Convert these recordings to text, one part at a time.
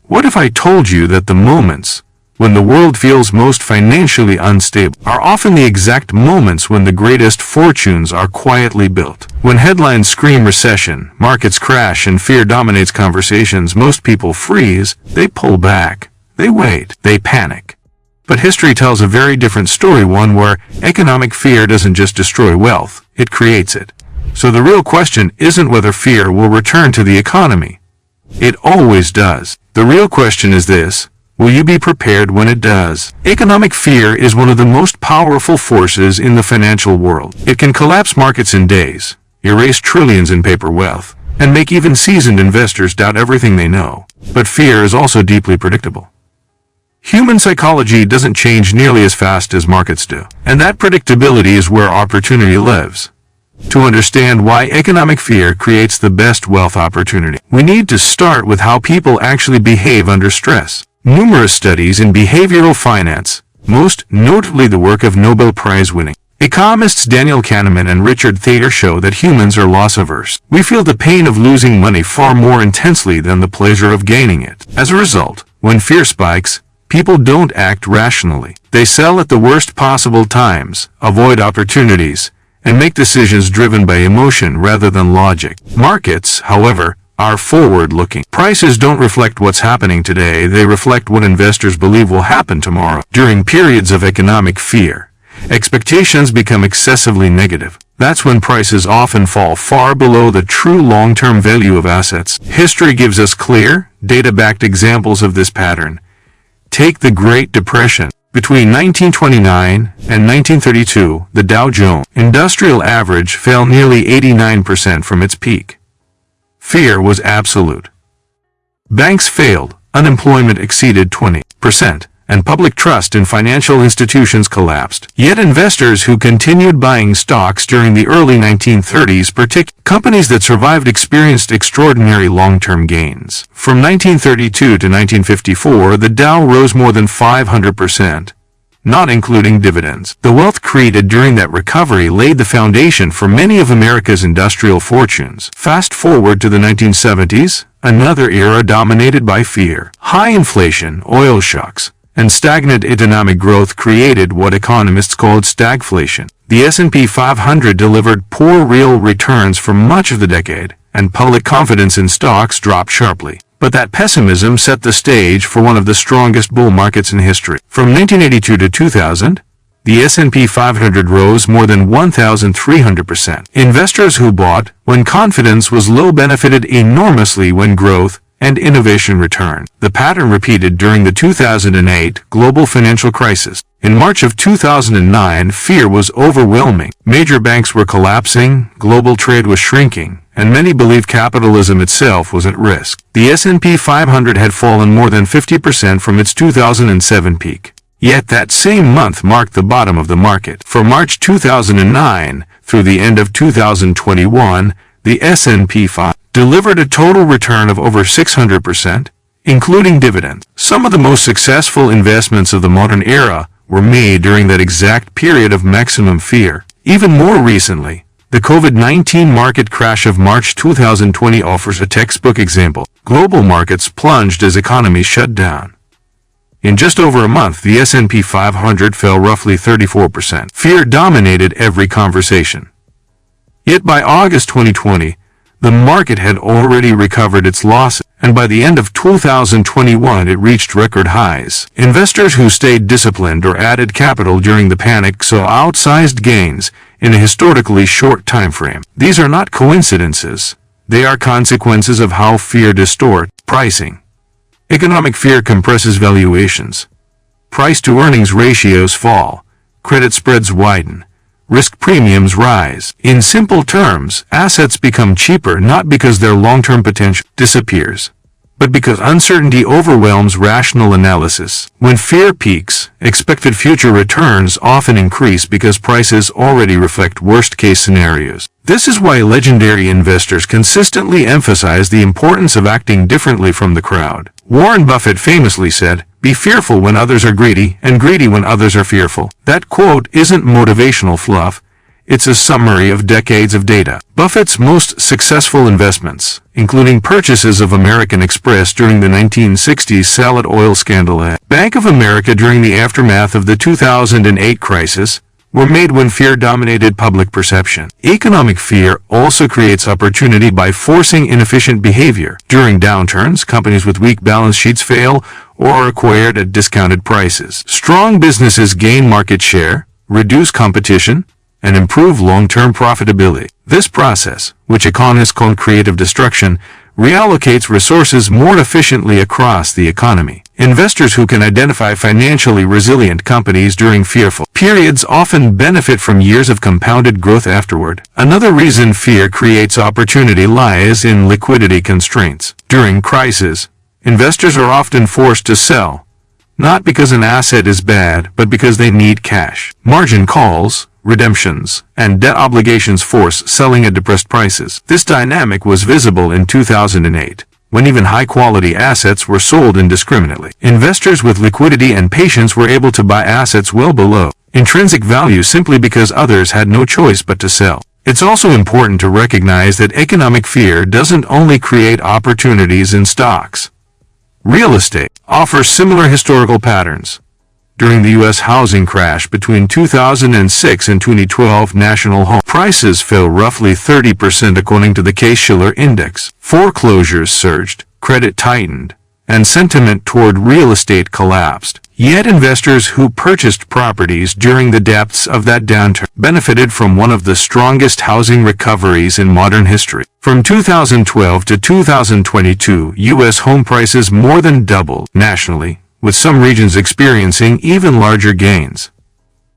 What if I told you that the moments when the world feels most financially unstable are often the exact moments when the greatest fortunes are quietly built? When headlines scream recession, markets crash, and fear dominates conversations, most people freeze, they pull back, they wait, they panic. But history tells a very different story, one where economic fear doesn't just destroy wealth, it creates it. So the real question isn't whether fear will return to the economy. It always does. The real question is this: will you be prepared when it does? Economic fear is one of the most powerful forces in the financial world. It can collapse markets in days, erase trillions in paper wealth, and make even seasoned investors doubt everything they know. But fear is also deeply predictable. Human psychology doesn't change nearly as fast as markets do, and that predictability is where opportunity lives. To understand why economic fear creates the best wealth opportunity, we need to start with how people actually behave under stress. Numerous studies in behavioral finance, most notably the work of Nobel Prize-winning economists Daniel Kahneman and Richard Thaler, show that humans are loss-averse. We feel the pain of losing money far more intensely than the pleasure of gaining it. As a result, when fear spikes, people don't act rationally. They sell at the worst possible times, avoid opportunities, and make decisions driven by emotion rather than logic. Markets, however, are forward-looking. Prices don't reflect what's happening today, they reflect what investors believe will happen tomorrow. During periods of economic fear, expectations become excessively negative. That's when prices often fall far below the true long-term value of assets. History gives us clear, data-backed examples of this pattern. Take the Great Depression. Between 1929 and 1932, the Dow Jones Industrial Average fell nearly 89% from its peak. Fear was absolute. Banks failed, unemployment exceeded 20%, and public trust in financial institutions collapsed. Yet investors who continued buying stocks during the early 1930s, particularly companies that survived, experienced extraordinary long-term gains. From 1932 to 1954, the Dow rose more than 500%, not including dividends. The wealth created during that recovery laid the foundation for many of America's industrial fortunes. Fast forward to the 1970s, another era dominated by fear. High inflation, oil shocks, and stagnant economic growth created what economists called stagflation. The S&P 500 delivered poor real returns for much of the decade, and public confidence in stocks dropped sharply. But that pessimism set the stage for one of the strongest bull markets in history. From 1982 to 2000, the S&P 500 rose more than 1,300%. Investors who bought when confidence was low benefited enormously when growth and innovation returned. The pattern repeated during the 2008 global financial crisis. In March of 2009, fear was overwhelming. Major banks were collapsing, global trade was shrinking, and many believed capitalism itself was at risk. The S&P 500 had fallen more than 50% from its 2007 peak. Yet that same month marked the bottom of the market. From March 2009 through the end of 2021, the S&P 500 delivered a total return of over 600%, including dividends. Some of the most successful investments of the modern era were made during that exact period of maximum fear. Even more recently, the COVID-19 market crash of March 2020 offers a textbook example. Global markets plunged as economies shut down. In just over a month, the S&P 500 fell roughly 34%. Fear dominated every conversation. Yet by August 2020, the market had already recovered its losses, and by the end of 2021 it reached record highs. Investors who stayed disciplined or added capital during the panic saw outsized gains in a historically short time frame. These are not coincidences. They are consequences of how fear distorts pricing. Economic fear compresses valuations. Price-to-earnings ratios fall. Credit spreads widen. Risk premiums rise. In simple terms, assets become cheaper not because their long-term potential disappears, but because uncertainty overwhelms rational analysis. When fear peaks, expected future returns often increase because prices already reflect worst-case scenarios. This is why legendary investors consistently emphasize the importance of acting differently from the crowd. Warren Buffett famously said, "Be fearful when others are greedy, and greedy when others are fearful." That quote isn't motivational fluff. It's a summary of decades of data. Buffett's most successful investments, including purchases of American Express during the 1960s salad oil scandal and Bank of America during the aftermath of the 2008 crisis, were made when fear dominated public perception. Economic fear also creates opportunity by forcing inefficient behavior. During downturns, companies with weak balance sheets fail or are acquired at discounted prices. Strong businesses gain market share, reduce competition, and improve long-term profitability. This process, which economists call creative destruction, reallocates resources more efficiently across the economy. Investors who can identify financially resilient companies during fearful periods often benefit from years of compounded growth afterward. Another reason fear creates opportunity lies in liquidity constraints. During crises, investors are often forced to sell, not because an asset is bad, but because they need cash. Margin calls, redemptions, and debt obligations force selling at depressed prices. This dynamic was visible in 2008, when even high-quality assets were sold indiscriminately. Investors with liquidity and patience were able to buy assets well below intrinsic value simply because others had no choice but to sell. It's also important to recognize that economic fear doesn't only create opportunities in stocks. Real estate offers similar historical patterns. During the U.S. housing crash between 2006 and 2012, national home prices fell roughly 30% according to the Case-Shiller Index. Foreclosures surged, credit tightened, and sentiment toward real estate collapsed. Yet investors who purchased properties during the depths of that downturn benefited from one of the strongest housing recoveries in modern history. From 2012 to 2022, U.S. home prices more than doubled nationally, with some regions experiencing even larger gains.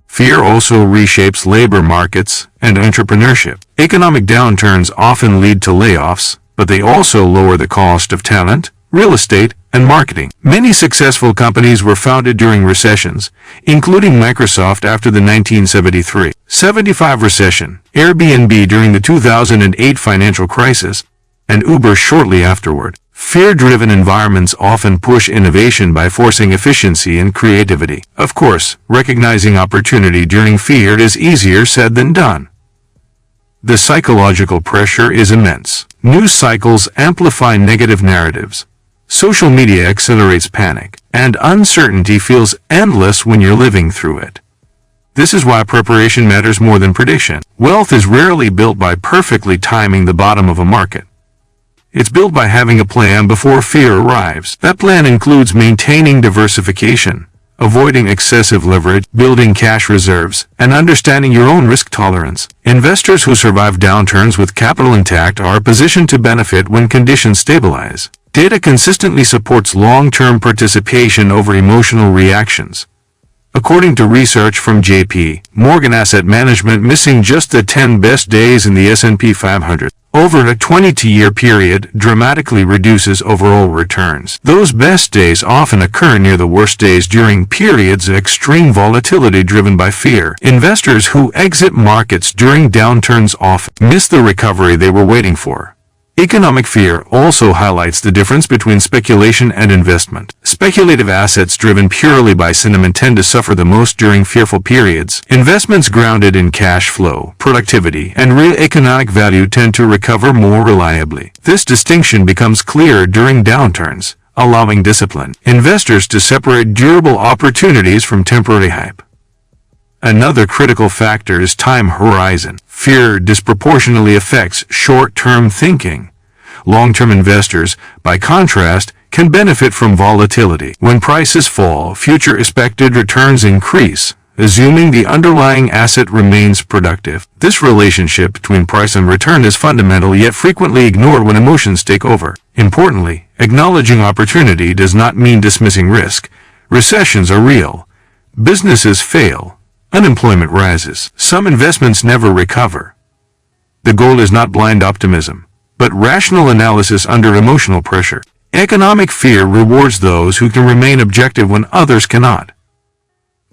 Fear also reshapes labor markets and entrepreneurship. Economic downturns often lead to layoffs, but they also lower the cost of talent, real estate, and marketing. Many successful companies were founded during recessions, including Microsoft after the 1973-75 recession, Airbnb during the 2008 financial crisis, and Uber shortly afterward. Fear-driven environments often push innovation by forcing efficiency and creativity. Of course, recognizing opportunity during fear is easier said than done. The psychological pressure is immense. News cycles amplify negative narratives. Social media accelerates panic, and uncertainty feels endless when you're living through it. This is why preparation matters more than prediction. Wealth is rarely built by perfectly timing the bottom of a market. It's built by having a plan before fear arrives. That plan includes maintaining diversification, avoiding excessive leverage, building cash reserves, and understanding your own risk tolerance. Investors who survive downturns with capital intact are positioned to benefit when conditions stabilize. Data consistently supports long-term participation over emotional reactions. According to research from J.P. Morgan Asset Management, missing just the 10 best days in the S&P 500 over a 22-year period dramatically reduces overall returns. Those best days often occur near the worst days during periods of extreme volatility driven by fear. Investors who exit markets during downturns often miss the recovery they were waiting for. Economic fear also highlights the difference between speculation and investment. Speculative assets driven purely by sentiment tend to suffer the most during fearful periods. Investments grounded in cash flow, productivity, and real economic value tend to recover more reliably. This distinction becomes clearer during downturns, allowing disciplined investors to separate durable opportunities from temporary hype. Another critical factor is time horizon. Fear disproportionately affects short-term thinking. Long-term investors, by contrast, can benefit from volatility. When prices fall, future expected returns increase, assuming the underlying asset remains productive. This relationship between price and return is fundamental yet frequently ignored when emotions take over. Importantly, acknowledging opportunity does not mean dismissing risk. Recessions are real. Businesses fail. Unemployment rises. Some investments never recover. The goal is not blind optimism, but rational analysis under emotional pressure. Economic fear rewards those who can remain objective when others cannot.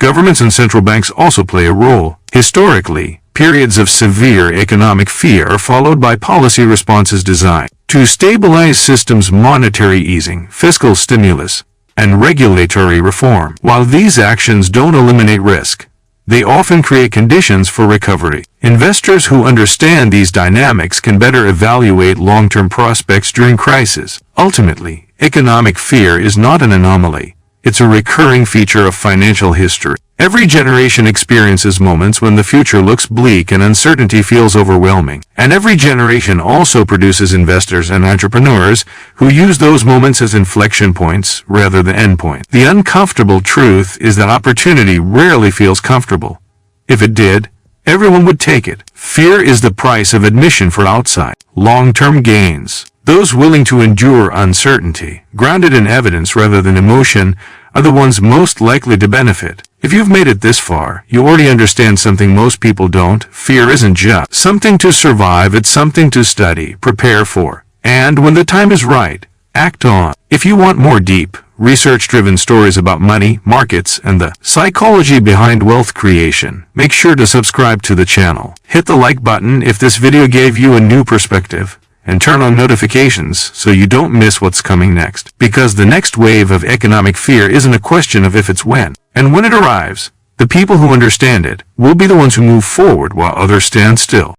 Governments and central banks also play a role. Historically, periods of severe economic fear are followed by policy responses designed to stabilize systems: monetary easing, fiscal stimulus, and regulatory reform. While these actions don't eliminate risk, they often create conditions for recovery. Investors who understand these dynamics can better evaluate long-term prospects during crises. Ultimately, economic fear is not an anomaly. It's a recurring feature of financial history. Every generation experiences moments when the future looks bleak and uncertainty feels overwhelming. And every generation also produces investors and entrepreneurs who use those moments as inflection points rather than endpoints. The uncomfortable truth is that opportunity rarely feels comfortable. If it did, everyone would take it. Fear is the price of admission for outside, long-term gains. Those willing to endure uncertainty, grounded in evidence rather than emotion, are the ones most likely to benefit. If you've made it this far, you already understand something most people don't. Fear isn't just something to survive, it's something to study, prepare for, and when the time is right, act on. If you want more deep, research-driven stories about money, markets, and the psychology behind wealth creation, make sure to subscribe to the channel. Hit the like button if this video gave you a new perspective, and turn on notifications so you don't miss what's coming next. Because the next wave of economic fear isn't a question of if, it's when. And when it arrives, the people who understand it will be the ones who move forward while others stand still.